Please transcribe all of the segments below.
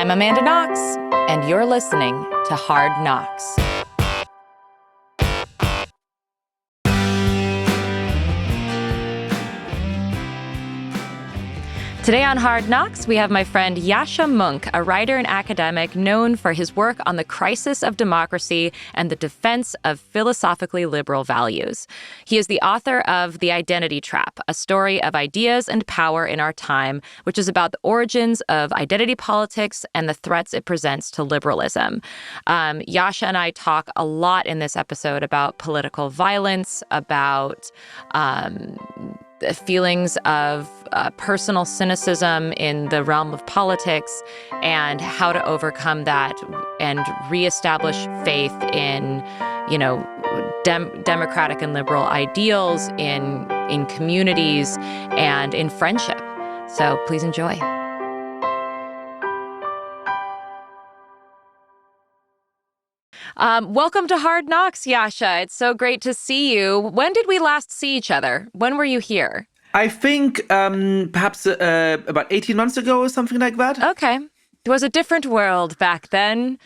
I'm Amanda Knox, and you're listening to Hard Knocks. Today on Hard Knocks, we have my friend Yascha Mounk, a writer and academic known for his work on the crisis of democracy and the defense of philosophically liberal values. He is the author of The Identity Trap, a story of ideas and power in our time, which is about the origins of identity politics and the threats it presents to liberalism. Yascha and I talk a lot in this episode about political violence, about feelings of personal cynicism in the realm of politics, and how to overcome that and reestablish faith in, democratic and liberal ideals, in communities, and in friendship. So please enjoy. Welcome to Hard Knocks, Yascha. It's so great to see you. When did we last see each other? When were you here? I think perhaps about 18 months ago or something like that. Okay. It was a different world back then.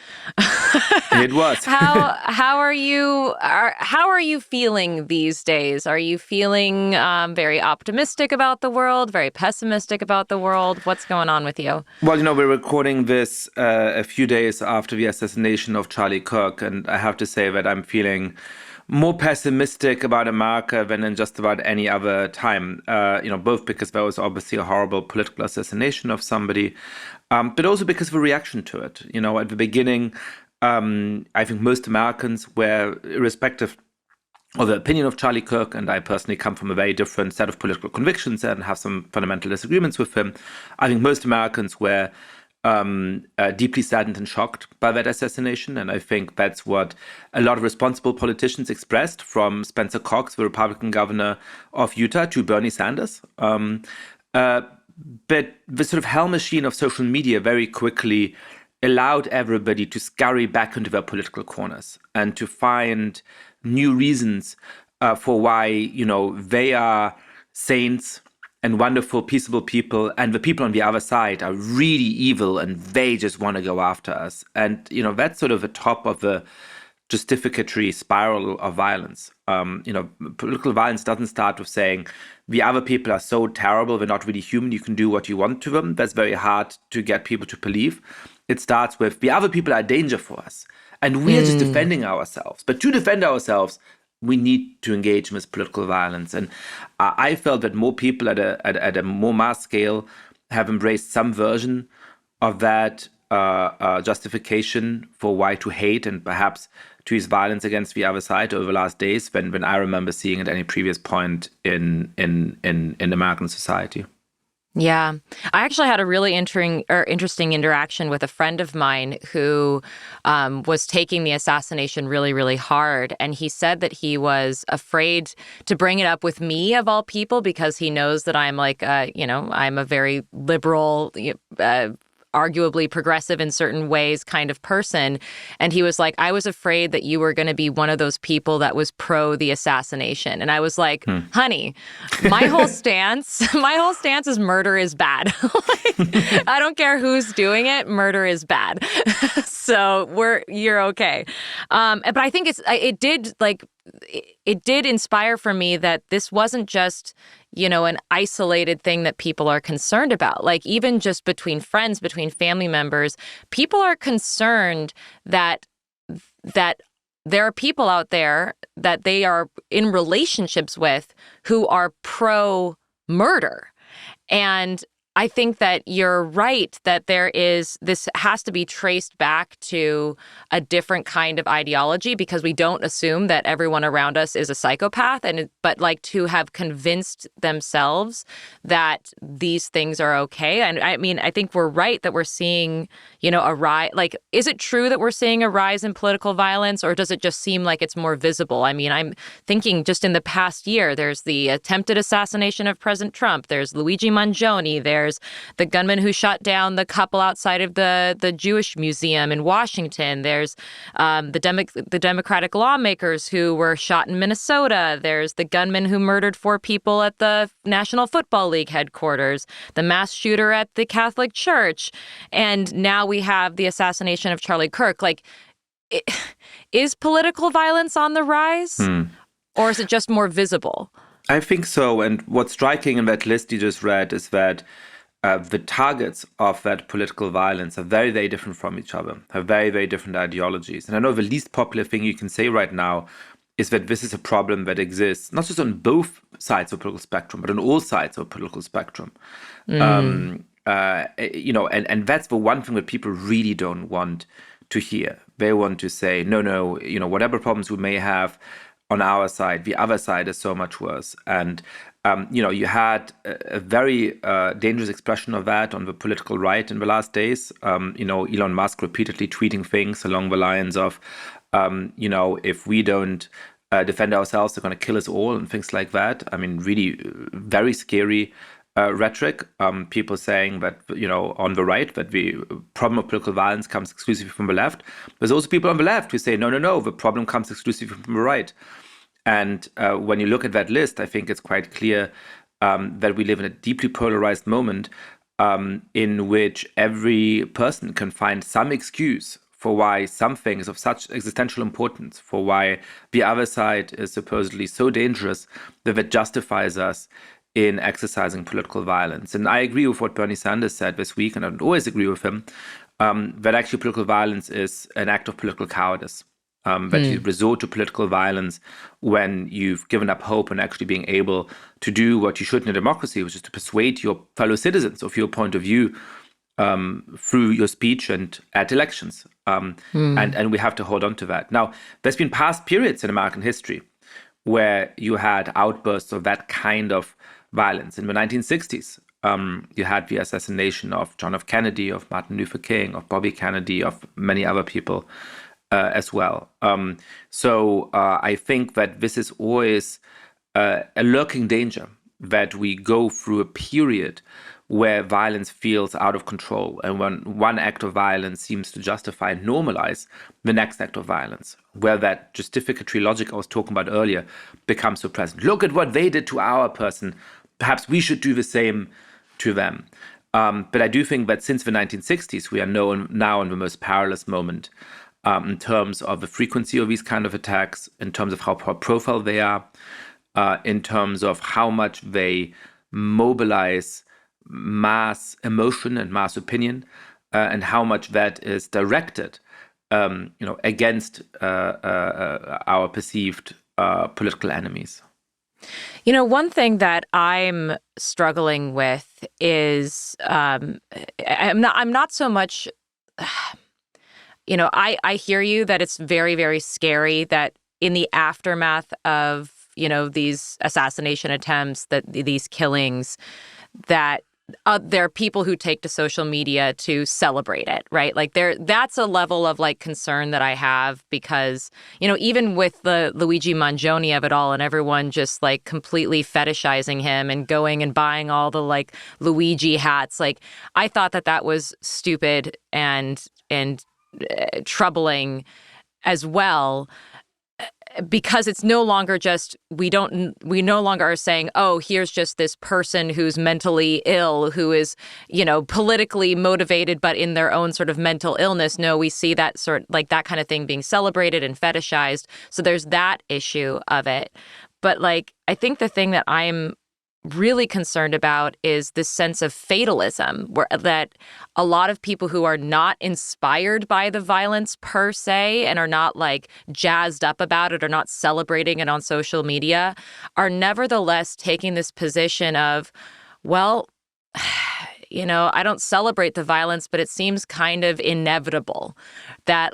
It was. How are you feeling these days? Are you feeling very optimistic about the world, very pessimistic about the world? What's going on with you? Well, we're recording this a few days after the assassination of Charlie Kirk, and I have to say that I'm feeling more pessimistic about America than in just about any other time. Both because there was obviously a horrible political assassination of somebody, but also because of the reaction to it. At the beginning, I think most Americans were, irrespective of the opinion of Charlie Kirk, and I personally come from a very different set of political convictions and have some fundamental disagreements with him. I think most Americans were deeply saddened and shocked by that assassination. And I think that's what a lot of responsible politicians expressed, from Spencer Cox, the Republican governor of Utah, to Bernie Sanders. But the sort of hell machine of social media very quickly allowed everybody to scurry back into their political corners and to find new reasons for why, they are saints and wonderful, peaceable people, and the people on the other side are really evil and they just want to go after us. And, that's sort of the top of the justificatory spiral of violence. Political violence doesn't start with saying the other people are so terrible, they're not really human, you can do what you want to them. That's very hard to get people to believe. It starts with the other people are a danger for us, and we're just defending ourselves. But to defend ourselves, we need to engage in this political violence. And I felt that more people at a more mass scale have embraced some version of that justification for why to hate and perhaps to use violence against the other side over the last days than I remember seeing at any previous point in American society. Yeah. I actually had a really interesting interaction with a friend of mine who was taking the assassination really, really hard. And he said that he was afraid to bring it up with me, of all people, because he knows that I'm I'm a very liberal, arguably progressive in certain ways kind of person. And he was like, I was afraid that you were going to be one of those people that was pro the assassination. And I was like, honey, my whole stance is murder is bad. I don't care who's doing it. Murder is bad. So you're okay. But I think it did inspire for me that this wasn't just, an isolated thing that people are concerned about. Like, even just between friends, between family members, people are concerned that there are people out there that they are in relationships with who are pro-murder. And I think that you're right that this has to be traced back to a different kind of ideology, because we don't assume that everyone around us is a psychopath, but to have convinced themselves that these things are okay. And I mean, I think we're right that we're seeing, a rise. Like, is it true that we're seeing a rise in political violence, or does it just seem like it's more visible? I mean, I'm thinking just in the past year, there's the attempted assassination of President Trump. There's Luigi Mangione. There's There's the gunman who shot down the couple outside of the Jewish Museum in Washington. There's the Democratic lawmakers who were shot in Minnesota. There's the gunman who murdered 4 people at the National Football League headquarters, the mass shooter at the Catholic Church, and now we have the assassination of Charlie Kirk. Like, is political violence on the rise? Or is it just more visible? I think so. And what's striking in that list you just read is that the targets of that political violence are very, very different from each other, have very, very different ideologies. And I know the least popular thing you can say right now is that this is a problem that exists, not just on both sides of the political spectrum, but on all sides of the political spectrum. And that's the one thing that people really don't want to hear. They want to say, no, whatever problems we may have on our side, the other side is so much worse. And, you had a very dangerous expression of that on the political right in the last days. Elon Musk repeatedly tweeting things along the lines of, if we don't defend ourselves, they're going to kill us all and things like that. I mean, really very scary rhetoric. People saying that, on the right, that the problem of political violence comes exclusively from the left. There's also people on the left who say, no, the problem comes exclusively from the right. And when you look at that list, I think it's quite clear that we live in a deeply polarized moment in which every person can find some excuse for why something is of such existential importance, for why the other side is supposedly so dangerous that it justifies us in exercising political violence. And I agree with what Bernie Sanders said this week, and I don't always agree with him, that actually political violence is an act of political cowardice. That you resort to political violence when you've given up hope and actually being able to do what you should in a democracy, which is to persuade your fellow citizens of your point of view through your speech and at elections. And we have to hold on to that. Now, there's been past periods in American history where you had outbursts of that kind of violence. In the 1960s, you had the assassination of John F. Kennedy, of Martin Luther King, of Bobby Kennedy, of many other people as well. So I think that this is always a lurking danger, that we go through a period where violence feels out of control, and when one act of violence seems to justify and normalize the next act of violence, where that justificatory logic I was talking about earlier becomes so present. Look at what they did to our person. Perhaps we should do the same to them. But I do think that since the 1960s, we are now in the most perilous moment in terms of the frequency of these kind of attacks, in terms of how profile they are, in terms of how much they mobilize mass emotion and mass opinion, and how much that is directed, against our perceived political enemies. One thing that I'm struggling with is I'm not so much. I hear you that it's very, very scary that in the aftermath of, these assassination attempts, that these killings, that there are people who take to social media to celebrate it, right? Like that's a level of concern that I have because, even with the Luigi Mangione of it all and everyone just completely fetishizing him and going and buying all the Luigi hats, I thought that was stupid and troubling as well, because it's no longer just we no longer are saying, oh, here's just this person who's mentally ill, who is politically motivated but in their own sort of mental illness. No, we see that that kind of thing being celebrated and fetishized. So there's that issue of it. But I think the thing that I'm really concerned about is this sense of fatalism, that a lot of people who are not inspired by the violence per se and are not jazzed up about it or not celebrating it on social media are nevertheless taking this position of, well, I don't celebrate the violence, but it seems kind of inevitable that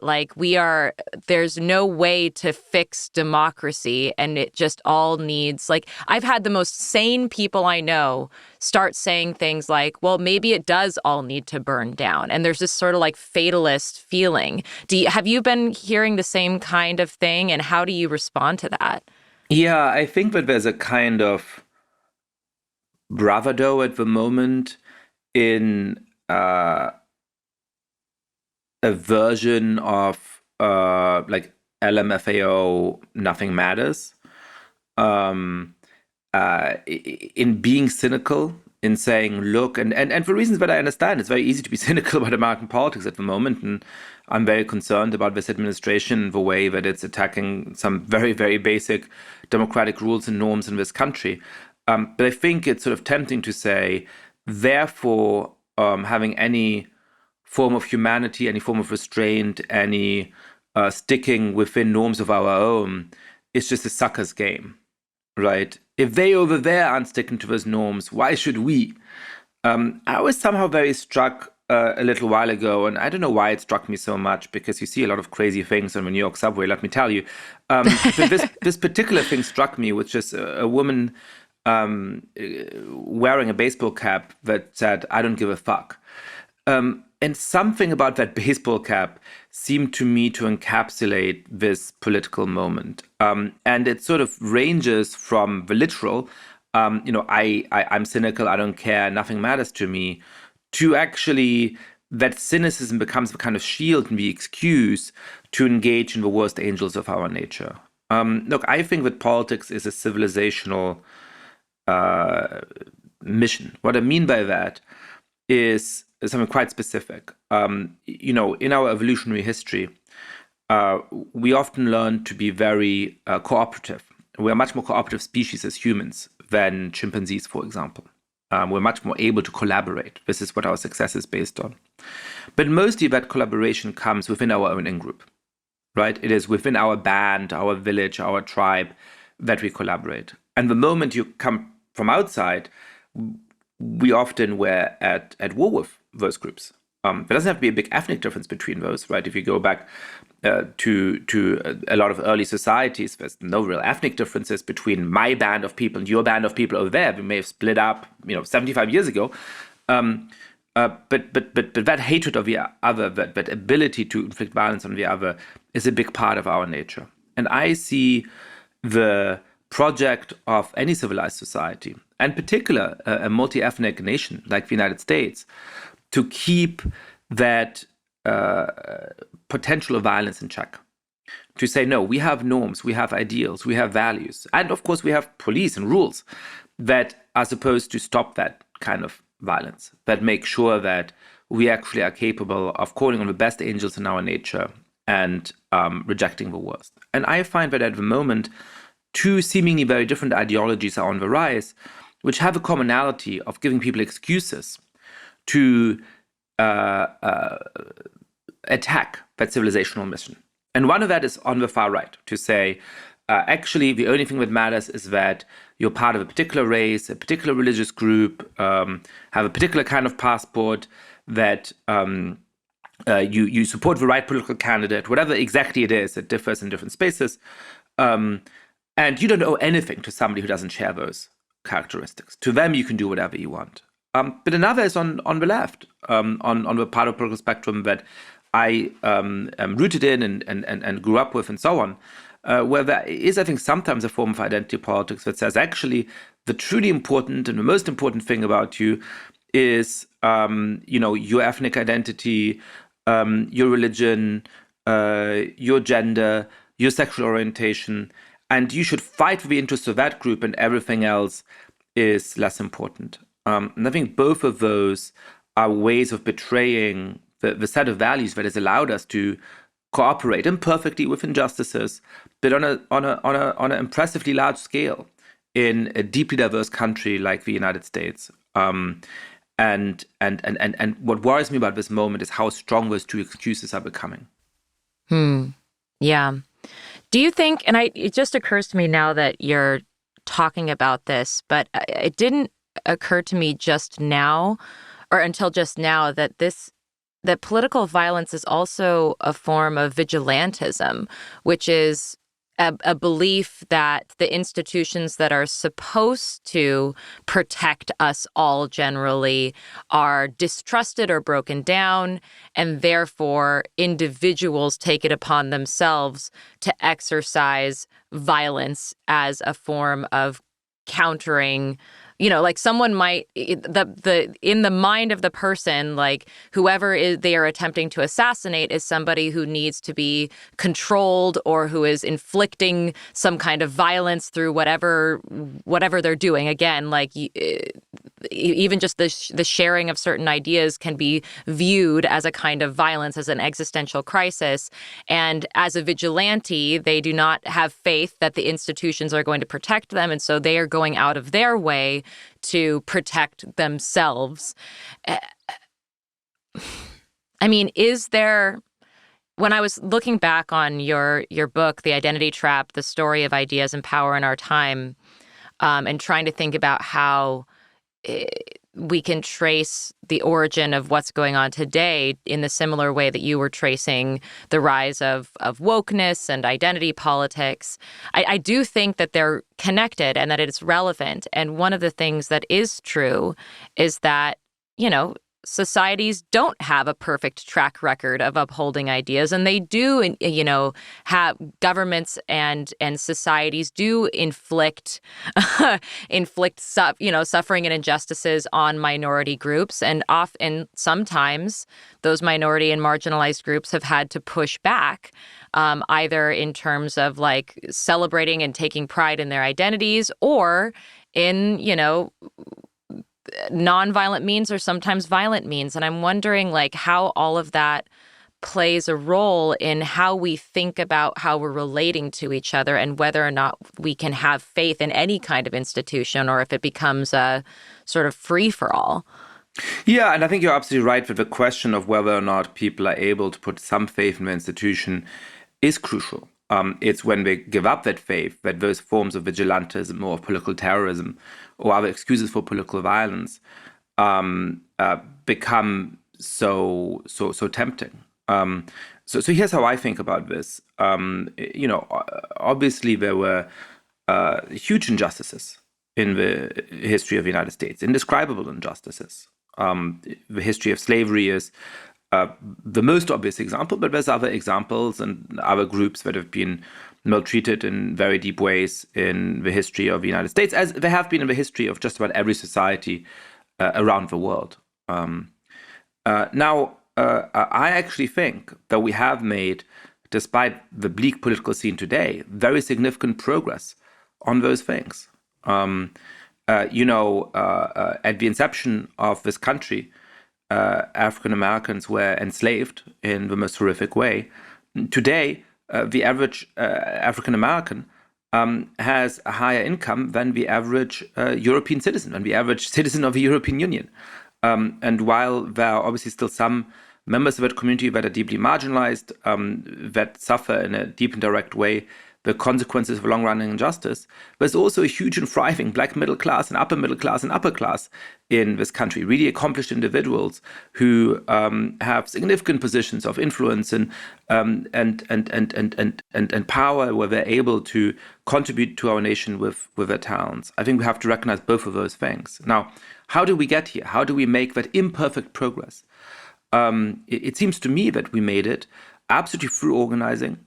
there's no way to fix democracy, and it just all needs, I've had the most sane people I know start saying things like, well, maybe it does all need to burn down. And there's this sort of fatalist feeling. Have you been hearing the same kind of thing, and how do you respond to that? Yeah, I think that there's a kind of bravado at the moment in a version of like LMFAO, nothing matters, in being cynical, in saying, look, and for reasons that I understand, it's very easy to be cynical about American politics at the moment. And I'm very concerned about this administration, the way that it's attacking some very, very basic democratic rules and norms in this country. But I think it's sort of tempting to say, therefore, having any form of humanity, any form of restraint, any sticking within norms of our own is just a sucker's game, right? If they over there aren't sticking to those norms, why should we? I was somehow very struck a little while ago, and I don't know why it struck me so much, because you see a lot of crazy things on the New York subway, let me tell you. But this particular thing struck me, which is a woman wearing a baseball cap that said, "I don't give a fuck." And something about that baseball cap seemed to me to encapsulate this political moment. And it sort of ranges from the literal, I'm cynical, I don't care, nothing matters to me, to actually that cynicism becomes the kind of shield and the excuse to engage in the worst angels of our nature. Look, I think that politics is a civilizational mission. What I mean by that is something quite specific. In our evolutionary history, we often learn to be very cooperative. We're a much more cooperative species as humans than chimpanzees, for example. We're much more able to collaborate. This is what our success is based on. But mostly that collaboration comes within our own in-group, right? It is within our band, our village, our tribe that we collaborate. And the moment you come from outside, we often were at war with those groups. There doesn't have to be a big ethnic difference between those, right? If you go back to a lot of early societies, there's no real ethnic differences between my band of people and your band of people over there. We may have split up, 75 years ago. But that hatred of the other, that ability to inflict violence on the other, is a big part of our nature. And I see the project of any civilized society, and in particular a multi-ethnic nation like the United States, to keep that potential of violence in check. To say, no, we have norms, we have ideals, we have values. And of course, we have police and rules that are supposed to stop that kind of violence, that make sure that we actually are capable of calling on the best angels in our nature and rejecting the worst. And I find that at the moment, two seemingly very different ideologies are on the rise, which have a commonality of giving people excuses to attack that civilizational mission. And one of that is on the far right, to say, actually, the only thing that matters is that you're part of a particular race, a particular religious group, have a particular kind of passport, that you support the right political candidate, whatever exactly it is. It differs in different spaces. And you don't owe anything to somebody who doesn't share those characteristics. To them, you can do whatever you want. But another is on the left, on the part of the political spectrum that I am rooted in and grew up with and so on, where there is, I think, sometimes a form of identity politics that says, actually, the truly important and the most important thing about you is, your ethnic identity, your religion, your gender, your sexual orientation, and you should fight for the interests of that group, and everything else is less important. And I think both of those are ways of betraying the set of values that has allowed us to cooperate imperfectly with injustices, but on an impressively large scale in a deeply diverse country like the United States. And what worries me about this moment is how strong those two excuses are becoming. Yeah. Do you think, and it just occurs to me now that you're talking about this, but it didn't occur to me just now, or until just now, that political violence is also a form of vigilantism, which is a belief that the institutions that are supposed to protect us all generally are distrusted or broken down, and therefore individuals take it upon themselves to exercise violence as a form of countering like someone might the in the mind of the person, like whoever they are attempting to assassinate is somebody who needs to be controlled or who is inflicting some kind of violence through whatever they're doing. Again, like even just the sharing of certain ideas can be viewed as a kind of violence, as an existential crisis. And as a vigilante, they do not have faith that the institutions are going to protect them, and so they are going out of their way to protect themselves. I mean, when I was looking back on your book, The Identity Trap, The Story of Ideas and Power in Our Time, and trying to think about how we can trace the origin of what's going on today in the similar way that you were tracing the rise of wokeness and identity politics. I do think that they're connected and that it's relevant. And one of the things that is true is that, societies don't have a perfect track record of upholding ideas, and they do, have governments and societies do inflict suffering and injustices on minority groups, and sometimes those minority and marginalized groups have had to push back, either in terms of like celebrating and taking pride in their identities, or in nonviolent means or sometimes violent means. And I'm wondering like how all of that plays a role in how we think about how we're relating to each other and whether or not we can have faith in any kind of institution, or if it becomes a sort of free-for-all. Yeah, and I think you're absolutely right with the question of whether or not people are able to put some faith in the institution is crucial. It's when they give up that faith that those forms of vigilantism or political terrorism or other excuses for political violence become so tempting. So here's how I think about this. Obviously there were huge injustices in the history of the United States, indescribable injustices. The history of slavery is the most obvious example, but there's other examples and other groups that have been maltreated in very deep ways in the history of the United States, as there have been in the history of just about every society around the world. Now, I actually think that we have made, despite the bleak political scene today, very significant progress on those things. At the inception of this country, African Americans were enslaved in the most horrific way. Today, the average African American has a higher income than the average European citizen, than the average citizen of the European Union. And while there are obviously still some members of that community that are deeply marginalized, that suffer in a deep and direct way the consequences of long-running injustice, there's also a huge and thriving black middle class and upper middle class and upper class in this country, really accomplished individuals who have significant positions of influence and power, where they're able to contribute to our nation with their talents. I think we have to recognize both of those things. Now, how do we get here? How do we make that imperfect progress? It seems to me that we made it absolutely through organizing,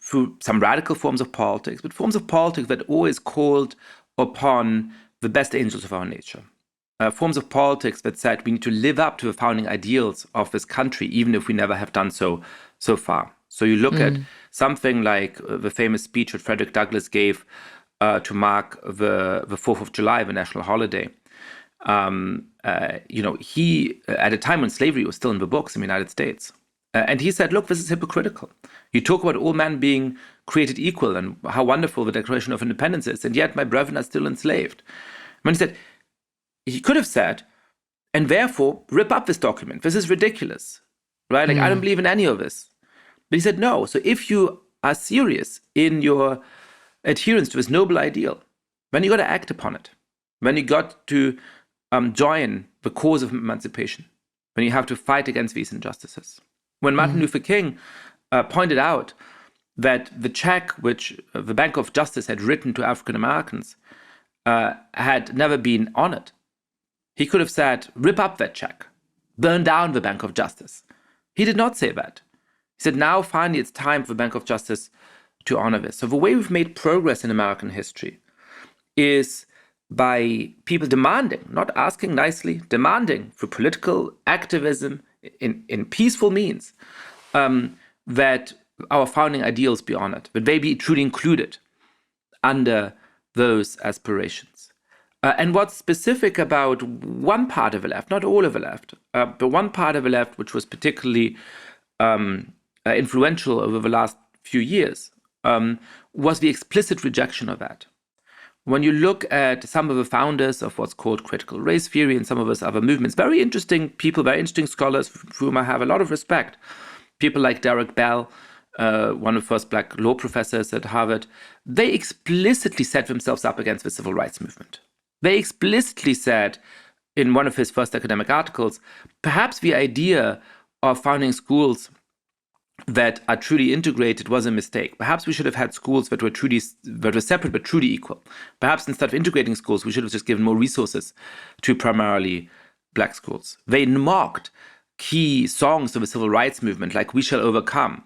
through some radical forms of politics, but forms of politics that always called upon the best angels of our nature. Forms of politics that said we need to live up to the founding ideals of this country, even if we never have done so far. So you look at something like the famous speech that Frederick Douglass gave to mark the 4th of July, the national holiday. He, at a time when slavery was still in the books in the United States, and he said, look, this is hypocritical. You talk about all men being created equal and how wonderful the Declaration of Independence is, and yet my brethren are still enslaved. When he could have said, and therefore rip up this document. This is ridiculous, right? Like, I don't believe in any of this. But he said, no. So if you are serious in your adherence to this noble ideal, then you got to act upon it. Then you got to join the cause of emancipation. When you have to fight against these injustices. When Martin Luther King pointed out that the check which the Bank of Justice had written to African Americans had never been honored, he could have said, rip up that check, burn down the Bank of Justice. He did not say that. He said, now finally it's time for the Bank of Justice to honor this. So the way we've made progress in American history is by people demanding, not asking nicely, demanding through political activism in peaceful means, that our founding ideals be honored, that they be truly included under those aspirations. And what's specific about one part of the left, not all of the left, but one part of the left which was particularly influential over the last few years, was the explicit rejection of that. When you look at some of the founders of what's called critical race theory and some of those other movements, very interesting people, very interesting scholars for whom I have a lot of respect. People like Derek Bell, one of the first black law professors at Harvard, they explicitly set themselves up against the civil rights movement. They explicitly said in one of his first academic articles, perhaps the idea of founding schools that are truly integrated was a mistake. Perhaps we should have had schools that were separate but truly equal. Perhaps instead of integrating schools, we should have just given more resources to primarily black schools. They mocked key songs of the civil rights movement, like "We Shall Overcome,"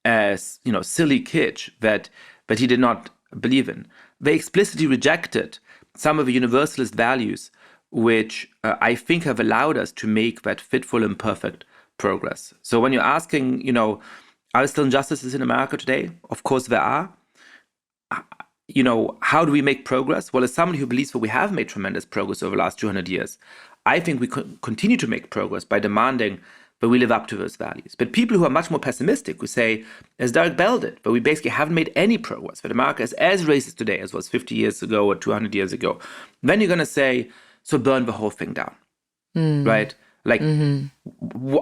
as silly kitsch that he did not believe in. They explicitly rejected some of the universalist values, which I think have allowed us to make that fitful, imperfect progress. So when you're asking, are there still injustices in America today? Of course there are. How do we make progress? Well, as somebody who believes that we have made tremendous progress over the last 200 years, I think we continue to make progress by demanding that we live up to those values. But people who are much more pessimistic, who say, as Derek Bell did, that we basically haven't made any progress, that America is as racist today as was 50 years ago or 200 years ago, then you're going to say, so burn the whole thing down, right? Like,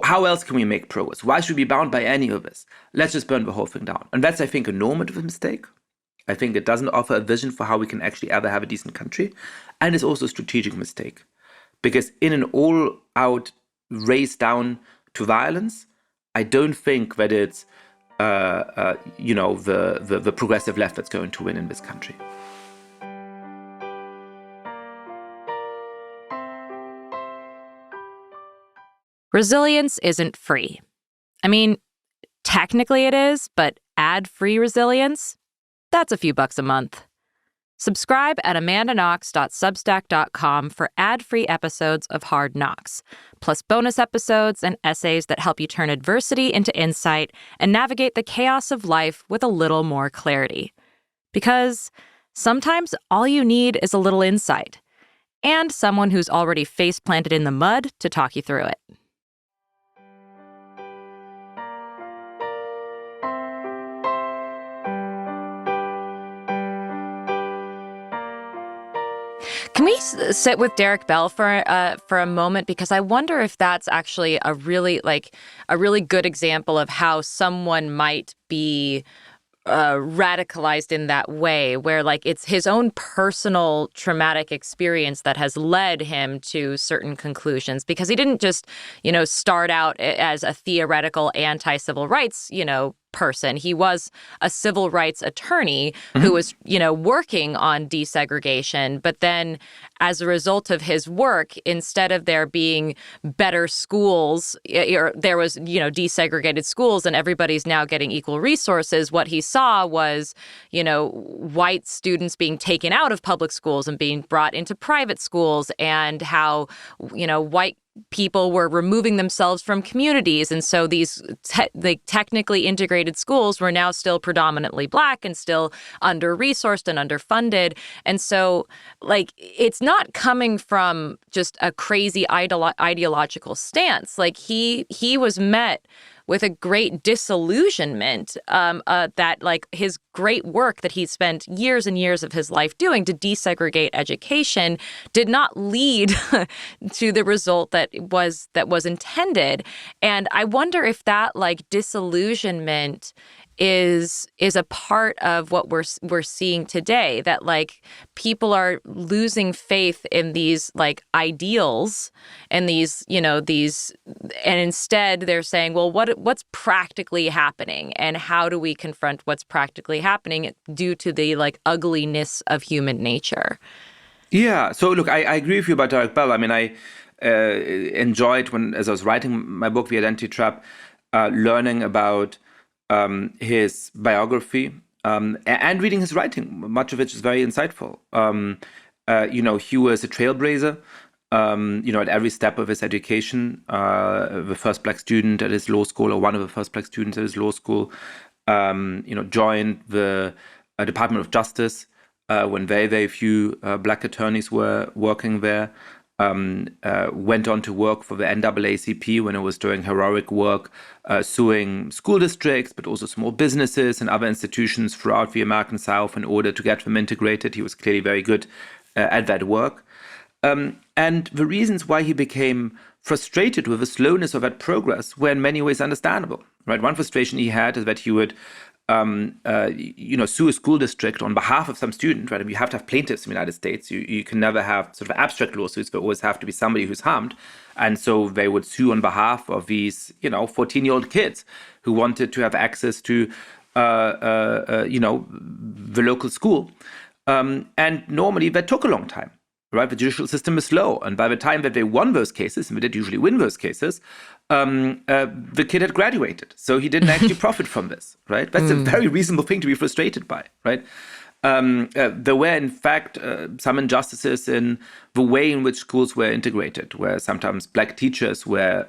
how else can we make progress? Why should we be bound by any of this? Let's just burn the whole thing down. And that's, I think, a normative mistake. I think it doesn't offer a vision for how we can actually ever have a decent country. And it's also a strategic mistake. Because in an all-out race down to violence, I don't think that it's, the progressive left that's going to win in this country. Resilience isn't free. I mean, technically it is, but ad-free resilience? That's a few bucks a month. Subscribe at amandaknox.substack.com for ad-free episodes of Hard Knocks, plus bonus episodes and essays that help you turn adversity into insight and navigate the chaos of life with a little more clarity. Because sometimes all you need is a little insight, and someone who's already face-planted in the mud to talk you through it. Can we sit with Derek Bell for a moment? Because I wonder if that's actually a really good example of how someone might be radicalized in that way, where it's his own personal traumatic experience that has led him to certain conclusions, because he didn't just, start out as a theoretical anti-civil rights, person. He was a civil rights attorney who was, working on desegregation. But then as a result of his work, instead of there being better schools, there was, desegregated schools and everybody's now getting equal resources, what he saw was, white students being taken out of public schools and being brought into private schools, and how, white people were removing themselves from communities. And so these technically integrated schools were now still predominantly Black and still under-resourced and underfunded. And so, it's not coming from just a crazy ideological stance. He was met with a great disillusionment that his great work that he spent years and years of his life doing to desegregate education did not lead to the result that was intended. And I wonder if that disillusionment is a part of what we're seeing today, that people are losing faith in these ideals and these and instead they're saying, well, what's practically happening, and how do we confront what's practically happening due to the ugliness of human nature? Yeah. So look, I agree with you about Derek Bell. I mean, I enjoyed as I was writing my book, The Identity Trap, learning about his biography and reading his writing, much of which is very insightful. He was a trailblazer. At every step of his education, the first black student at his law school, or one of the first black students at his law school, joined the Department of Justice when very, very few black attorneys were working there. Went on to work for the NAACP when it was doing heroic work, suing school districts, but also small businesses and other institutions throughout the American South in order to get them integrated. He was clearly very good at that work. And the reasons why he became frustrated with the slowness of that progress were in many ways understandable. Right? One frustration he had is that he would sue a school district on behalf of some student, right? I mean, you have to have plaintiffs in the United States. You can never have sort of abstract lawsuits. There always have to be somebody who's harmed. And so they would sue on behalf of these, 14-year-old kids who wanted to have access to, the local school. And normally that took a long time. Right, the judicial system is slow, and by the time that they won those cases, and they did usually win those cases, the kid had graduated, so he didn't actually profit from this. Right, that's a very reasonable thing to be frustrated by. Right, there were in fact some injustices in the way in which schools were integrated, where sometimes black teachers were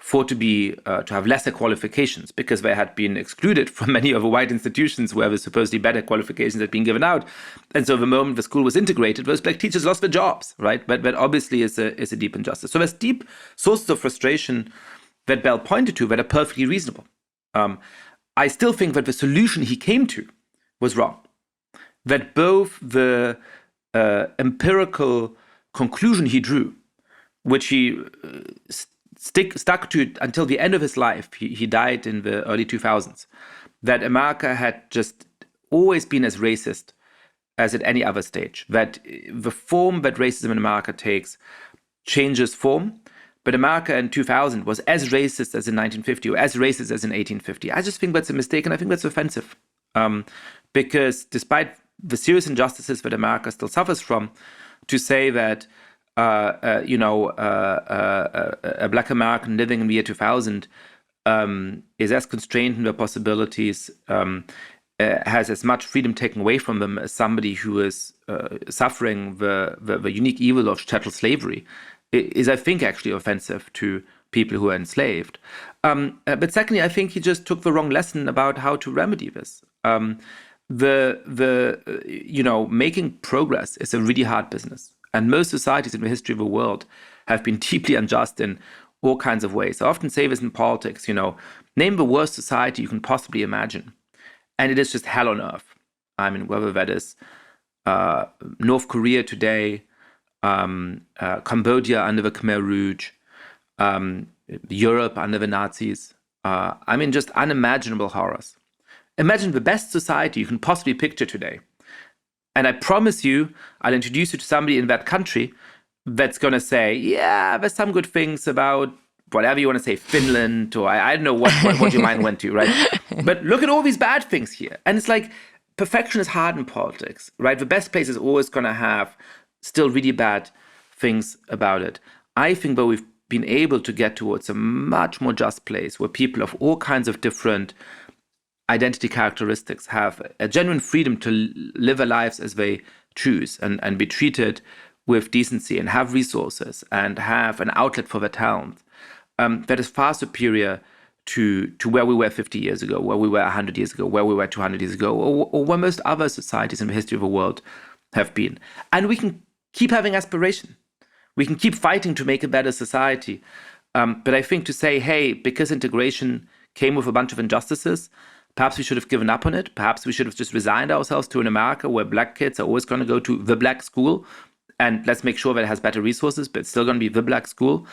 thought to have lesser qualifications because they had been excluded from many of the white institutions where the supposedly better qualifications had been given out. And so the moment the school was integrated, those black teachers lost their jobs, right? But that obviously is a deep injustice. So there's deep sources of frustration that Bell pointed to that are perfectly reasonable. I still think that the solution he came to was wrong. That both the empirical conclusion he drew, which he stuck to until the end of his life, he died in the early 2000s, that America had just always been as racist as at any other stage, that the form that racism in America takes changes form, but America in 2000 was as racist as in 1950 or as racist as in 1850. I just think that's a mistake, and I think that's offensive. Because despite the serious injustices that America still suffers from, to say that a black American living in the year 2000 is as constrained in their possibilities, has as much freedom taken away from them as somebody who is suffering the unique evil of chattel slavery, is, I think, actually offensive to people who are enslaved. But secondly, I think he just took the wrong lesson about how to remedy this. Making progress is a really hard business. And most societies in the history of the world have been deeply unjust in all kinds of ways. I often say this in politics, name the worst society you can possibly imagine. And it is just hell on earth. I mean, whether that is North Korea today, Cambodia under the Khmer Rouge, Europe under the Nazis. Just unimaginable horrors. Imagine the best society you can possibly picture today. And I promise you, I'll introduce you to somebody in that country that's going to say, yeah, there's some good things about whatever you want to say, Finland, or I don't know what your mind went to, right? But look at all these bad things here. And it's like, perfection is hard in politics, right? The best place is always going to have still really bad things about it. I think that we've been able to get towards a much more just place where people of all kinds of different identity characteristics have a genuine freedom to live their lives as they choose and be treated with decency and have resources and have an outlet for their talent that is far superior to where we were 50 years ago, where we were 100 years ago, where we were 200 years ago, or where most other societies in the history of the world have been. And we can keep having aspiration. We can keep fighting to make a better society. But I think to say, hey, because integration came with a bunch of injustices, perhaps we should have given up on it. Perhaps we should have just resigned ourselves to an America where black kids are always going to go to the black school. And let's make sure that it has better resources, but it's still going to be the black school.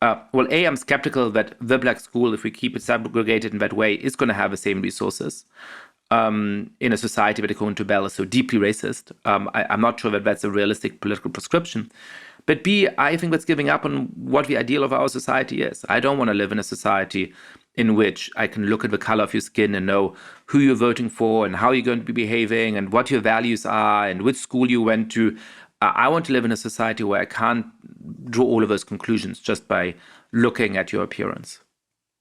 I'm skeptical that the black school, if we keep it segregated in that way, is going to have the same resources in a society that, according to Bell, is so deeply racist. I'm not sure that that's a realistic political prescription. But B, I think that's giving up on what the ideal of our society is. I don't want to live in a society in which I can look at the color of your skin and know who you're voting for and how you're going to be behaving and what your values are and which school you went to. I want to live in a society where I can't draw all of those conclusions just by looking at your appearance.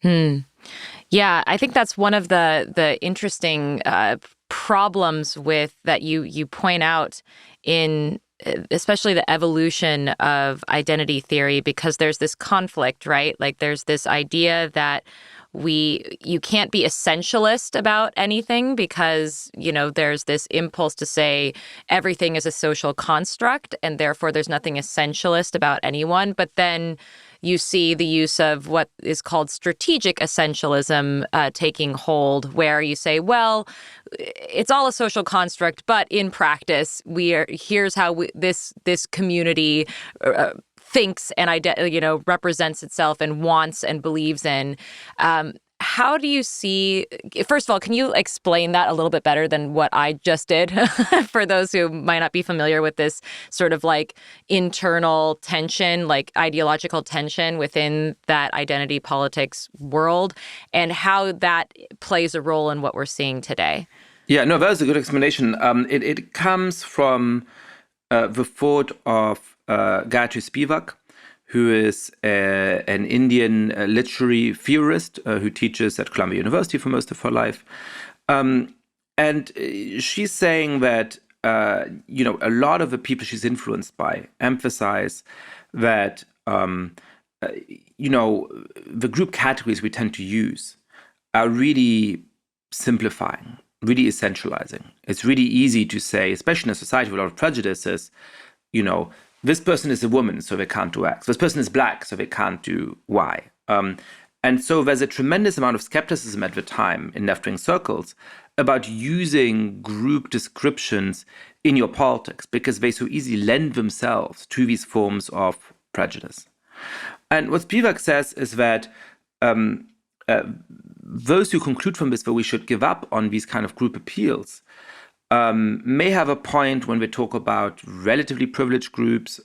Yeah, I think that's one of the interesting problems with that you point out in especially the evolution of identity theory, because there's this conflict, right? Like there's this idea that you can't be essentialist about anything because, there's this impulse to say everything is a social construct and therefore there's nothing essentialist about anyone. But then you see the use of what is called strategic essentialism taking hold, where you say, well, it's all a social construct, but in practice, here's how this community thinks and represents itself and wants and believes in. How do you see, first of all, can you explain that a little bit better than what I just did for those who might not be familiar with this sort of like internal tension, like ideological tension within that identity politics world, and how that plays a role in what we're seeing today? Yeah, no, that was a good explanation. It comes from the thought of Gayatri Spivak, who is an Indian literary theorist who teaches at Columbia University for most of her life. And she's saying that, a lot of the people she's influenced by emphasize that, the group categories we tend to use are really simplifying, really essentializing. It's really easy to say, especially in a society with a lot of prejudices, this person is a woman, so they can't do X. This person is black, so they can't do Y. And so there's a tremendous amount of skepticism at the time in left-wing circles about using group descriptions in your politics because they so easily lend themselves to these forms of prejudice. And what Spivak says is that those who conclude from this that we should give up on these kind of group appeals may have a point when we talk about relatively privileged groups.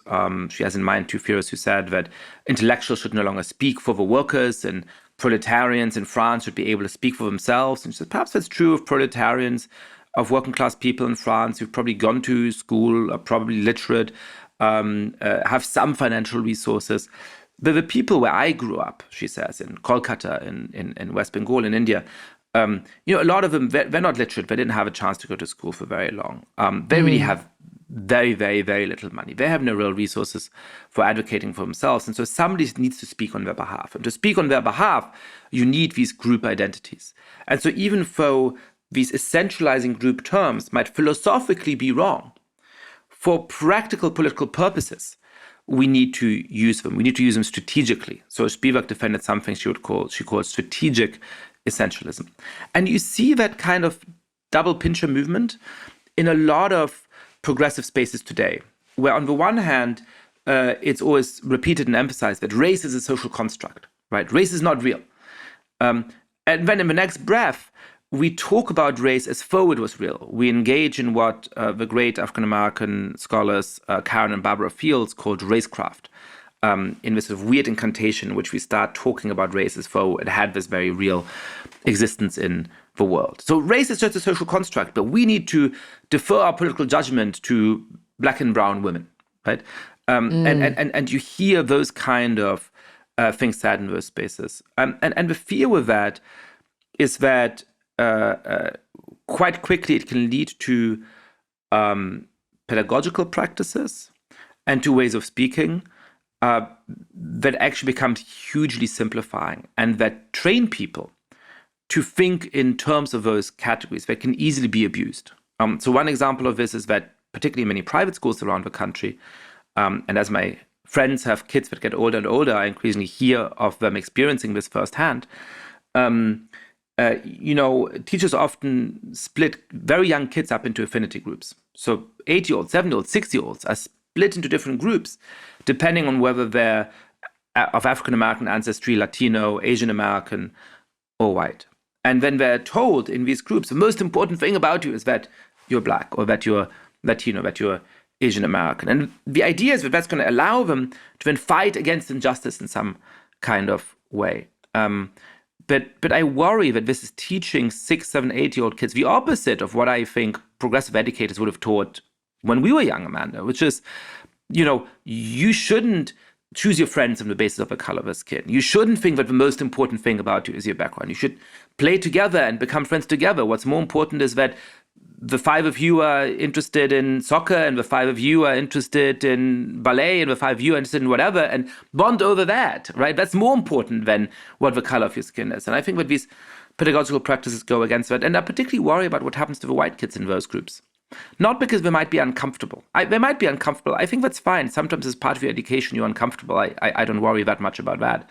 She has in mind two theorists who said that intellectuals should no longer speak for the workers and proletarians in France should be able to speak for themselves. And she said perhaps that's true of proletarians, of working class people in France who've probably gone to school, are probably literate, have some financial resources. But the people where I grew up, she says, in Kolkata, in West Bengal, in India, a lot of them, they're not literate. They didn't have a chance to go to school for very long. They really have very, very, very little money. They have no real resources for advocating for themselves. And so somebody needs to speak on their behalf. And to speak on their behalf, you need these group identities. And so even though these essentializing group terms might philosophically be wrong, for practical political purposes, we need to use them. We need to use them strategically. So Spivak defended something she called strategic essentialism. And you see that kind of double pincher movement in a lot of progressive spaces today, where on the one hand, it's always repeated and emphasized that race is a social construct, right? Race is not real. And then in the next breath, we talk about race as though it was real. We engage in what the great African-American scholars Karen and Barbara Fields called racecraft, in this sort of weird incantation in which we start talking about race as though it had this very real existence in the world. So race is just a social construct, but we need to defer our political judgment to black and brown women, right? And you hear those kind of things said in those spaces. And the fear with that is that quite quickly it can lead to pedagogical practices and to ways of speaking that actually becomes hugely simplifying and that train people to think in terms of those categories that can easily be abused. So one example of this is that particularly many private schools around the country, and as my friends have kids that get older and older, I increasingly hear of them experiencing this firsthand. Teachers often split very young kids up into affinity groups. So 8-year-olds, 7-year-olds, 6-year-olds are split into different groups, depending on whether they're of African-American ancestry, Latino, Asian American, or white. And then they're told in these groups, the most important thing about you is that you're black, or that you're Latino, that you're Asian American. And the idea is that that's going to allow them to then fight against injustice in some kind of way. But I worry that this is teaching 6, 7, 8-year-old kids the opposite of what I think progressive educators would have taught when we were young, Amanda, which is, you shouldn't choose your friends on the basis of the color of their skin. You shouldn't think that the most important thing about you is your background. You should play together and become friends together. What's more important is that the five of you are interested in soccer, and the five of you are interested in ballet, and the five of you are interested in whatever, and bond over that, right? That's more important than what the color of your skin is. And I think that these pedagogical practices go against that, and I particularly worry about what happens to the white kids in those groups. Not because they might be uncomfortable. They might be uncomfortable. I think that's fine. Sometimes as part of your education, you're uncomfortable. I don't worry that much about that.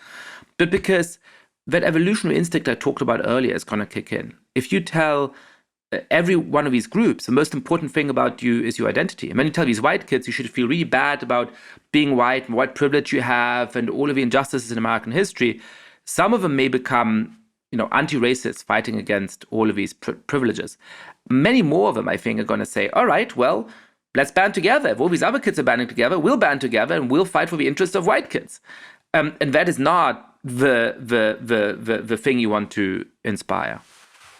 But because that evolutionary instinct I talked about earlier is going to kick in. If you tell every one of these groups, the most important thing about you is your identity. And when you tell these white kids you should feel really bad about being white and what privilege you have and all of the injustices in American history, some of them may become anti-racist, fighting against all of these privileges. Many more of them, I think, are going to say, all right, well, let's band together. If all these other kids are banding together, we'll band together and we'll fight for the interests of white kids. And that is not the thing you want to inspire.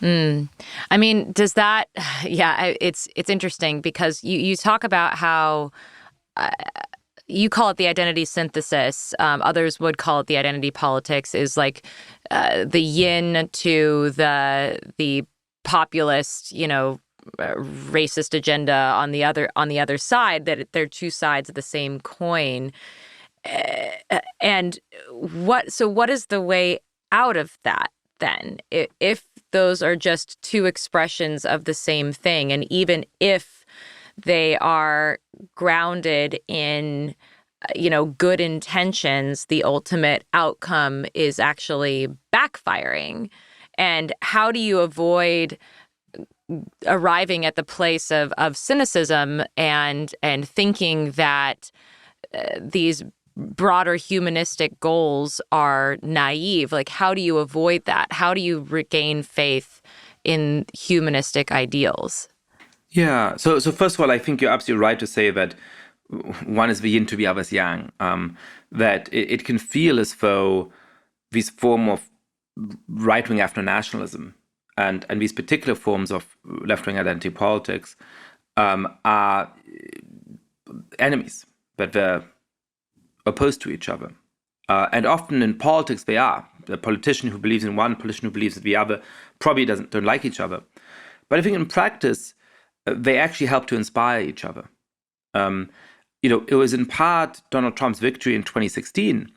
I mean, does that, it's interesting because you talk about how you call it the identity synthesis. Others would call it the identity politics, is like the yin to the populist, racist agenda on the other side, that they're two sides of the same coin. And what is the way out of that then? If those are just two expressions of the same thing, and even if they are grounded in, good intentions, the ultimate outcome is actually backfiring. And how do you avoid arriving at the place of cynicism and thinking that these broader humanistic goals are naive? Like, how do you avoid that? How do you regain faith in humanistic ideals? Yeah. So first of all, I think you're absolutely right to say that one is the yin to the other's yang. That it can feel as though these form of right-wing ethno-nationalism and these particular forms of left-wing identity politics are enemies, that they're opposed to each other. And often in politics they are. The politician who believes in one, politician who believes in the other, probably don't like each other. But I think in practice, they actually help to inspire each other. It was in part Donald Trump's victory in 2016,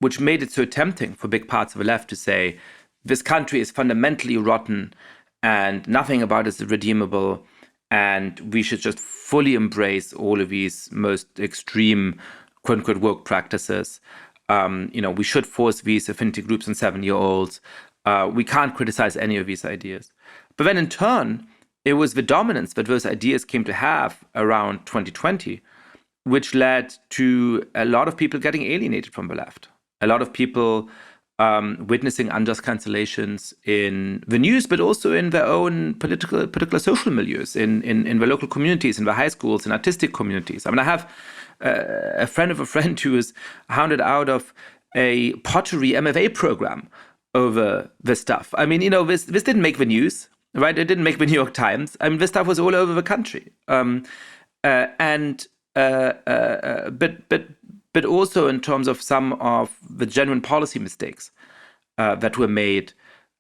which made it so tempting for big parts of the left to say, this country is fundamentally rotten and nothing about it is redeemable, and we should just fully embrace all of these most extreme quote-unquote woke practices. We should force these affinity groups on 7-year-olds. We can't criticize any of these ideas. But then in turn, it was the dominance that those ideas came to have around 2020, which led to a lot of people getting alienated from the left. A lot of people witnessing unjust cancellations in the news, but also in their own particular social milieus, in the local communities, in the high schools, in artistic communities. I mean, I have a friend of a friend who was hounded out of a pottery MFA program over this stuff. I mean, this didn't make the news, right? It didn't make the New York Times. I mean, this stuff was all over the country. But also in terms of some of the genuine policy mistakes that were made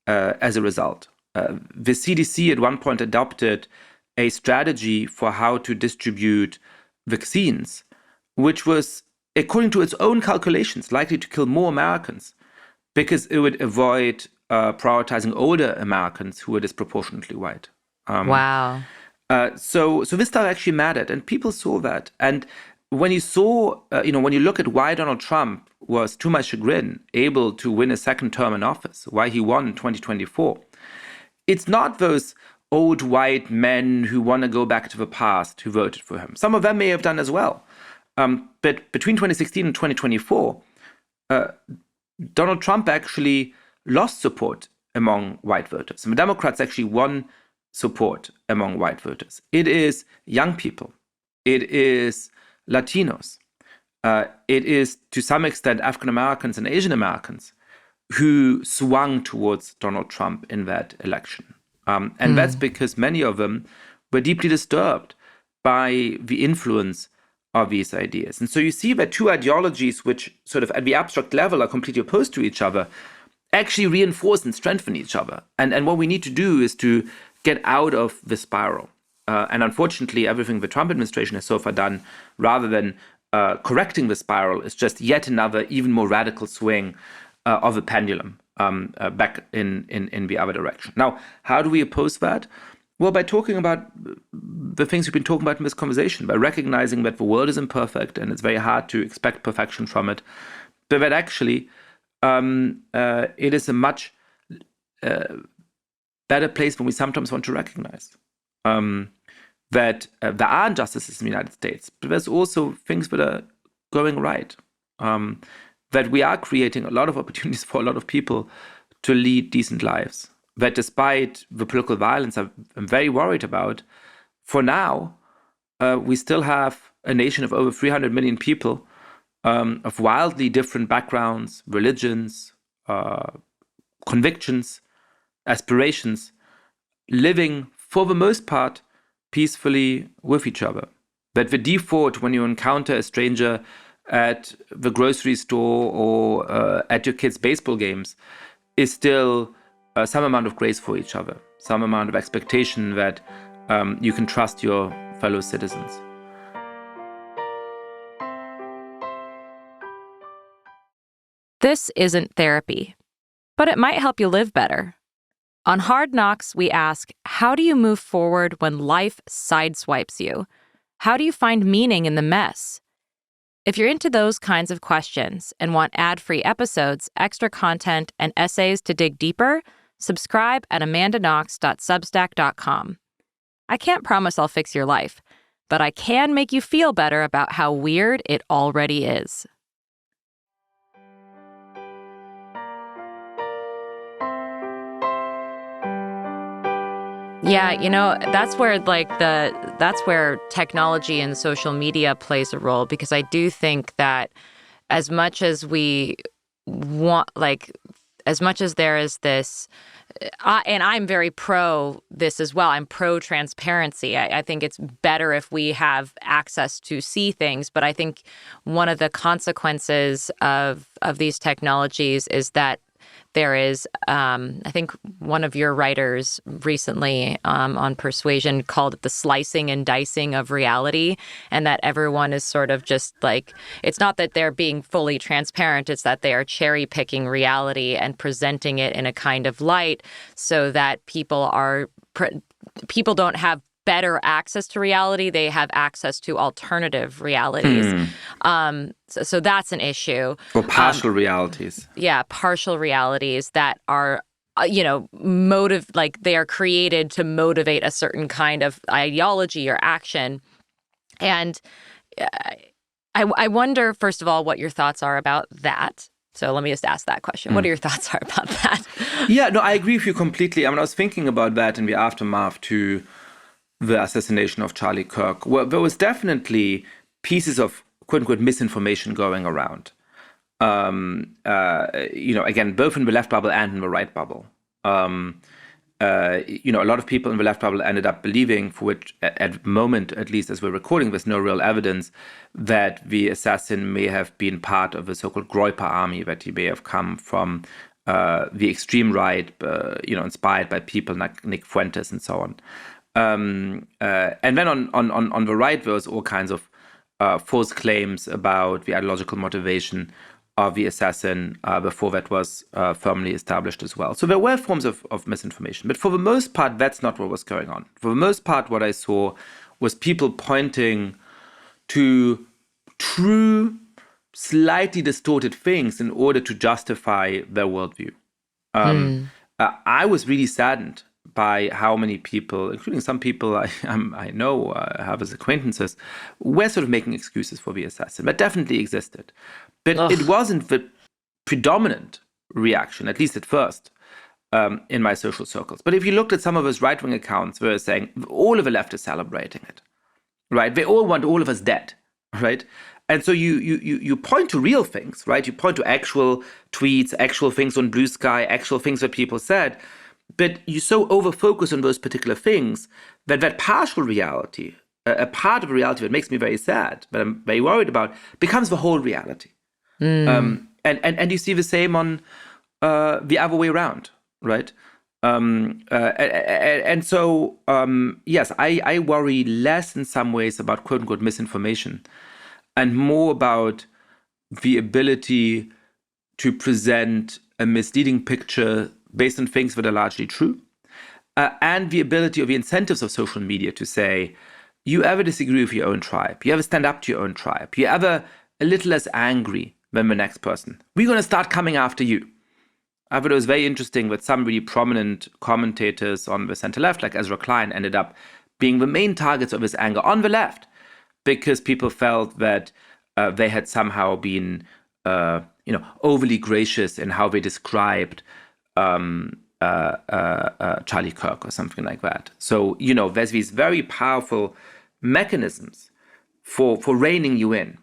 as a result. The CDC at one point adopted a strategy for how to distribute vaccines, which was, according to its own calculations, likely to kill more Americans because it would avoid prioritizing older Americans who were disproportionately white. Wow. So this stuff actually mattered, and people saw that. And when you saw, when you look at why Donald Trump was, to my chagrin, able to win a second term in office, why he won in 2024, it's not those old white men who want to go back to the past who voted for him. Some of them may have done as well. But between 2016 and 2024, Donald Trump actually lost support among white voters. And the Democrats actually won support among white voters. It is young people. It is Latinos. It is, to some extent, African Americans and Asian Americans who swung towards Donald Trump in that election. And that's because many of them were deeply disturbed by the influence of these ideas. And so you see that two ideologies which sort of at the abstract level are completely opposed to each other actually reinforce and strengthen each other. And what we need to do is to get out of the spiral. And unfortunately, everything the Trump administration has so far done, rather than correcting the spiral, is just yet another, even more radical swing of a pendulum back in the other direction. Now, how do we oppose that? Well, by talking about the things we've been talking about in this conversation, by recognizing that the world is imperfect and it's very hard to expect perfection from it, but that actually it is a much better place than we sometimes want to recognize. That there are injustices in the United States, but there's also things that are going right. That we are creating a lot of opportunities for a lot of people to lead decent lives. That despite the political violence I'm very worried about, for now, we still have a nation of over 300 million people of wildly different backgrounds, religions, convictions, aspirations, living for the most part peacefully with each other. That the default when you encounter a stranger at the grocery store or at your kids' baseball games is still some amount of grace for each other, some amount of expectation that you can trust your fellow citizens. This isn't therapy, but it might help you live better. On Hard Knocks, we ask, how do you move forward when life sideswipes you? How do you find meaning in the mess? If you're into those kinds of questions and want ad-free episodes, extra content, and essays to dig deeper, subscribe at amandaknox.substack.com. I can't promise I'll fix your life, but I can make you feel better about how weird it already is. Yeah, that's where that's where technology and social media plays a role, because I do think that as much as we want, as much as there is this, and I'm very pro this as well. I'm pro transparency. I think it's better if we have access to see things. But I think one of the consequences of these technologies is that there is, I think one of your writers recently on Persuasion called it the slicing and dicing of reality, and that everyone is sort of just it's not that they're being fully transparent, it's that they are cherry picking reality and presenting it in a kind of light so that people don't have better access to reality, they have access to alternative realities. So that's an issue. Or partial realities. Yeah, partial realities that are, they are created to motivate a certain kind of ideology or action. And I wonder, first of all, what your thoughts are about that. So let me just ask that question. What are your thoughts are about that? Yeah, no, I agree with you completely. I was thinking about that in the aftermath to the assassination of Charlie Kirk. Well, there was definitely pieces of quote-unquote misinformation going around. Again, both in the left bubble and in the right bubble. A lot of people in the left bubble ended up believing, for which at the moment, at least as we're recording, there's no real evidence that the assassin may have been part of the so-called Groyper army, that he may have come from the extreme right, inspired by people like Nick Fuentes and so on. And then on the right, there was all kinds of false claims about the ideological motivation of the assassin before that was firmly established as well. So there were forms of misinformation. But for the most part, that's not what was going on. For the most part, what I saw was people pointing to true, slightly distorted things in order to justify their worldview. I was really saddened by how many people, including some people I know, have as acquaintances, were sort of making excuses for the assassin. That definitely existed. But it wasn't the predominant reaction, at least at first, in my social circles. But if you looked at some of those right-wing accounts, they were saying all of the left is celebrating it, right? They all want all of us dead, right? And so you point to real things, right? You point to actual tweets, actual things on Bluesky, actual things that people said. But you so over-focus on those particular things that partial reality, a part of reality that makes me very sad, but I'm very worried about, becomes the whole reality. And you see the same on the other way around, right? And so, yes, I worry less in some ways about quote unquote misinformation and more about the ability to present a misleading picture based on things that are largely true, and the ability or the incentives of social media to say, you ever disagree with your own tribe, you ever stand up to your own tribe, you ever a little less angry than the next person, we're going to start coming after you. I thought it was very interesting that some really prominent commentators on the center left, like Ezra Klein, ended up being the main targets of this anger on the left because people felt that they had somehow been, overly gracious in how they described Charlie Kirk or something like that. So, there's these very powerful mechanisms for reining you in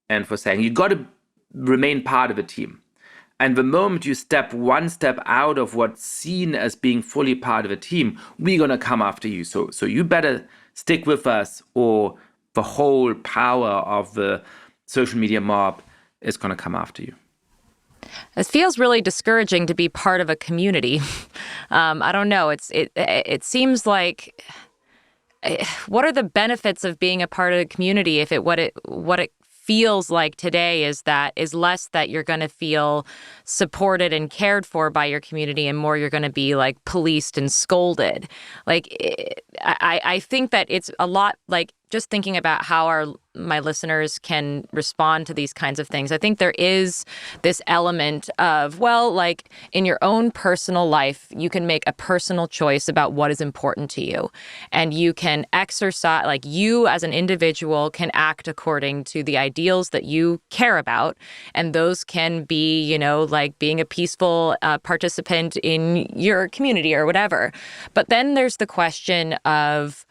and for saying you got to remain part of a team. And the moment you step one step out of what's seen as being fully part of a team, we're going to come after you. So you better stick with us, or the whole power of the social media mob is going to come after you. It feels really discouraging to be part of a community. I don't know. It seems like, what are the benefits of being a part of a community if what it feels like today is less that you're going to feel supported and cared for by your community, and more you're going to be like policed and scolded. I think that it's a lot like just thinking about how my listeners can respond to these kinds of things. I think there is this element of, well, like in your own personal life, you can make a personal choice about what is important to you. And you can exercise, like you as an individual can act according to the ideals that you care about. And those can be, like being a peaceful participant in your community or whatever. But then there's the question of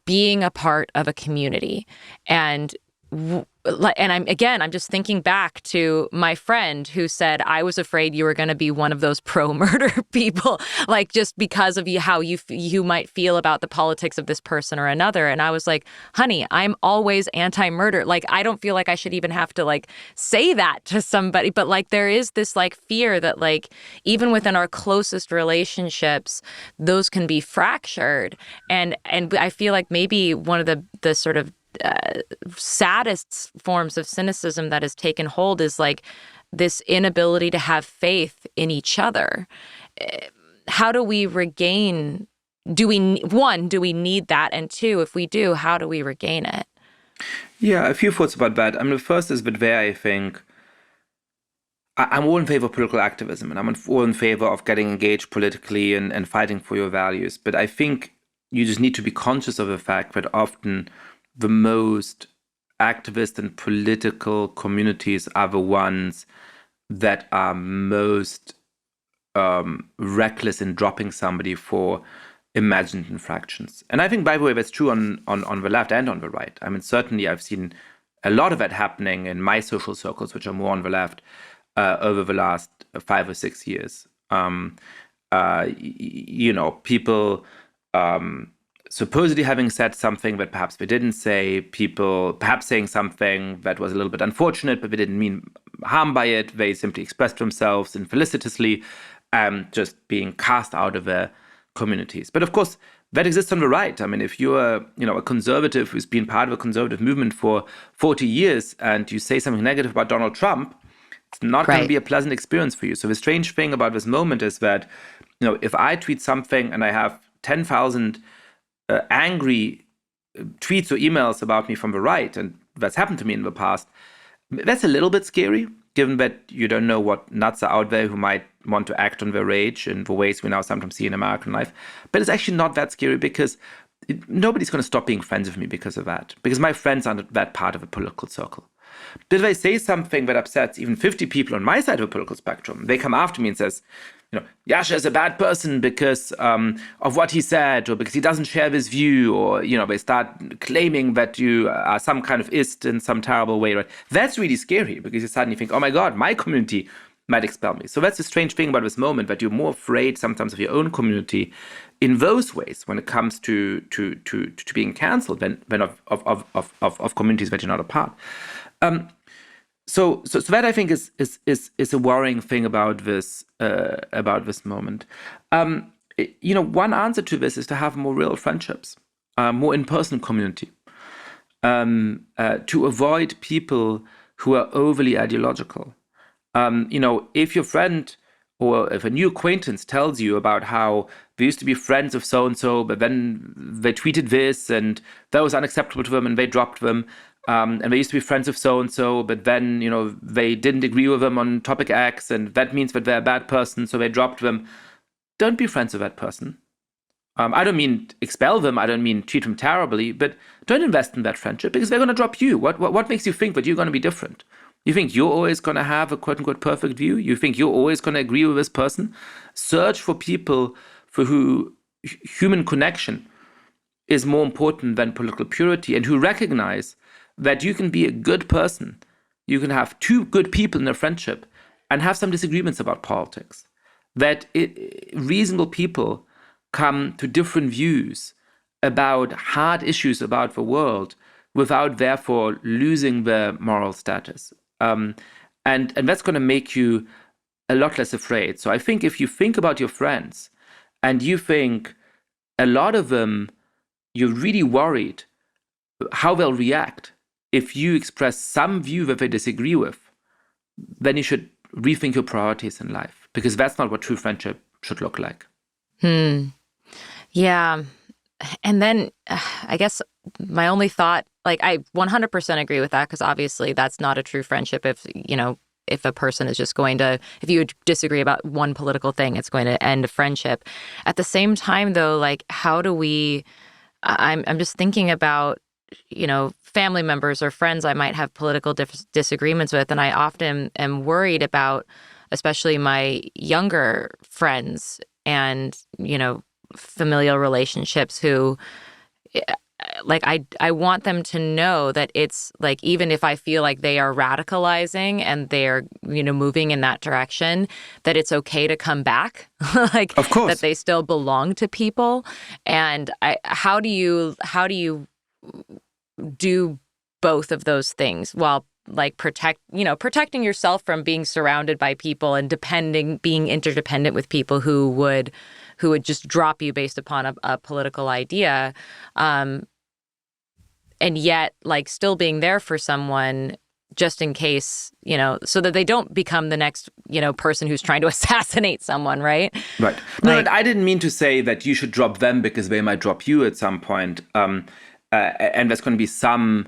being a part of a community. And I'm just thinking back to my friend who said, I was afraid you were going to be one of those pro-murder people, like just because of how you might feel about the politics of this person or another. And I was like, honey, I'm always anti-murder. Like, I don't feel like I should even have to like say that to somebody. But like, there is this like fear that like, even within our closest relationships, those can be fractured. And I feel like maybe one of the sort of saddest forms of cynicism that has taken hold is like this inability to have faith in each other. How do we regain? Do we need that? And two, if we do, how do we regain it? Yeah, a few thoughts about that. The first is that there I think I'm all in favor of political activism, and I'm all in favor of getting engaged politically and fighting for your values. But I think you just need to be conscious of the fact that often the most activist and political communities are the ones that are most reckless in dropping somebody for imagined infractions. And I think, by the way, that's true on the left and on the right. Certainly I've seen a lot of that happening in my social circles, which are more on the left, over the last 5 or 6 years. People supposedly having said something that perhaps they didn't say, people perhaps saying something that was a little bit unfortunate, but they didn't mean harm by it. They simply expressed themselves infelicitously, just being cast out of their communities. But of course, that exists on the right. If you're a conservative who's been part of a conservative movement for 40 years and you say something negative about Donald Trump, it's not going to be a pleasant experience for you. So the strange thing about this moment is that, if I tweet something and I have 10,000 angry tweets or emails about me from the right, and that's happened to me in the past, that's a little bit scary, given that you don't know what nuts are out there who might want to act on their rage in the ways we now sometimes see in American life. But it's actually not that scary because nobody's going to stop being friends with me because of that, because my friends aren't that part of a political circle. But if I say something that upsets even 50 people on my side of the political spectrum, they come after me and says, Yascha is a bad person because of what he said, or because he doesn't share this view, or, they start claiming that you are some kind of ist in some terrible way, right? That's really scary because you suddenly think, oh my God, my community might expel me. So that's the strange thing about this moment, that you're more afraid sometimes of your own community in those ways when it comes to being cancelled than of communities that you're not a part. So that I think is a worrying thing about this moment. one answer to this is to have more real friendships, more in-person community, to avoid people who are overly ideological. If your friend or if a new acquaintance tells you about how they used to be friends of so-and-so, but then they tweeted this and that was unacceptable to them and they dropped them, and they used to be friends of so-and-so, but then, they didn't agree with them on topic X, and that means that they're a bad person, so they dropped them. Don't be friends with that person. I don't mean expel them. I don't mean treat them terribly, but don't invest in that friendship because they're going to drop you. What makes you think that you're going to be different? You think you're always going to have a quote-unquote perfect view? You think you're always going to agree with this person? Search for people for who human connection is more important than political purity, and who recognize that you can be a good person. You can have two good people in a friendship and have some disagreements about politics. That reasonable people come to different views about hard issues about the world without therefore losing their moral status. And that's going to make you a lot less afraid. So I think if you think about your friends and you think a lot of them, you're really worried how they'll react if you express some view that they disagree with, then you should rethink your priorities in life, because that's not what true friendship should look like. Yeah. And then I guess my only thought, I 100% agree with that, because obviously that's not a true friendship if a person is just going to, if you disagree about one political thing, it's going to end a friendship. At the same time, though, how do we, I'm just thinking about, family members or friends I might have political disagreements with. And I often am worried about, especially my younger friends and, familial relationships who, I want them to know that it's even if I feel like they are radicalizing and they're, moving in that direction, that it's okay to come back, Of course, that they still belong to people. And how do you do both of those things while protecting yourself from being surrounded by people and being interdependent with people who would just drop you based upon a political idea, and yet still being there for someone just in case, so that they don't become the next, person who's trying to assassinate someone, right? Right. No, I didn't mean to say that you should drop them because they might drop you at some point. And there's going to be some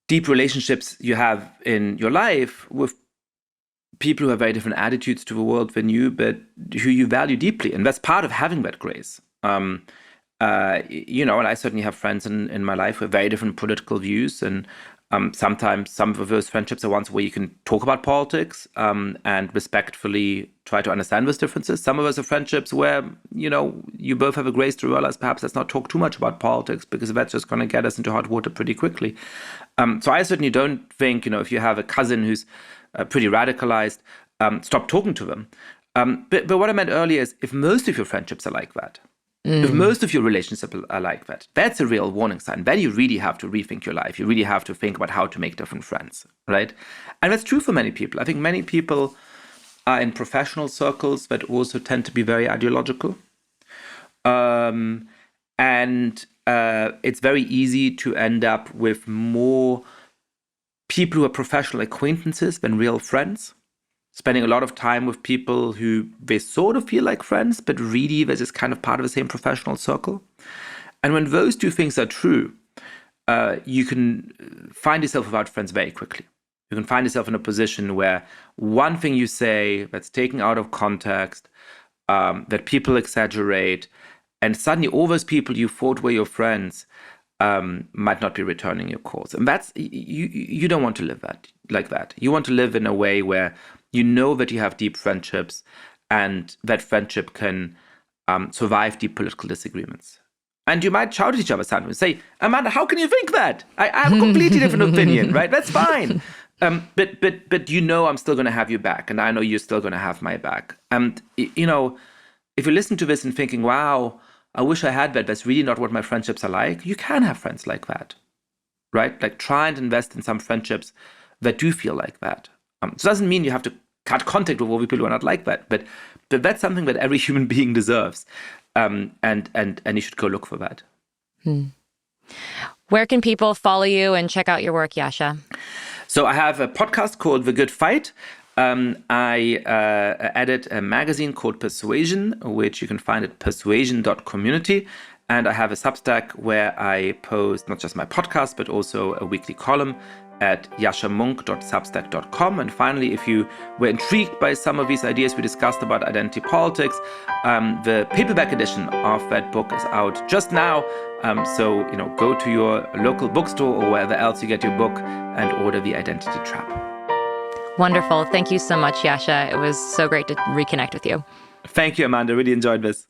deep relationships you have in your life with people who have very different attitudes to the world than you, but who you value deeply. And that's part of having that grace. And I certainly have friends in my life with very different political views. And sometimes some of those friendships are ones where you can talk about politics and respectfully try to understand those differences. Some of us are friendships where, you both have a grace to realize perhaps let's not talk too much about politics, because that's just going to get us into hot water pretty quickly. So I certainly don't think, if you have a cousin who's pretty radicalized, stop talking to them. But what I meant earlier is if most of your friendships are like that, if most of your relationships are like that, that's a real warning sign. Then you really have to rethink your life. You really have to think about how to make different friends, right? And that's true for many people. I think many people are in professional circles that also tend to be very ideological. And it's very easy to end up with more people who are professional acquaintances than real friends, spending a lot of time with people who they sort of feel like friends, but really they're just kind of part of the same professional circle. And when those two things are true, you can find yourself without friends very quickly. You can find yourself in a position where one thing you say that's taken out of context, that people exaggerate, and suddenly all those people you thought were your friends might not be returning your calls. And that's, you don't want to live like that. You want to live in a way where you know that you have deep friendships and that friendship can survive deep political disagreements. And you might shout at each other sometimes and say, Amanda, how can you think that? I have a completely different opinion, right? That's fine. But I'm still going to have you back. And I know you're still going to have my back. And, if you listen to this and thinking, wow, I wish I had that, that's really not what my friendships are like. You can have friends like that, right? Try and invest in some friendships that do feel like that. So it doesn't mean you have to cut contact with all the people who are not like that. But that's something that every human being deserves. And you should go look for that. Where can people follow you and check out your work, Yascha? So I have a podcast called The Good Fight. I edit a magazine called Persuasion, which you can find at persuasion.community. And I have a Substack where I post not just my podcast, but also a weekly column at yaschamonk.substack.com. And finally, if you were intrigued by some of these ideas we discussed about identity politics, the paperback edition of that book is out just now. So, go to your local bookstore or wherever else you get your book and order The Identity Trap. Wonderful. Thank you so much, Yascha. It was so great to reconnect with you. Thank you, Amanda. Really enjoyed this.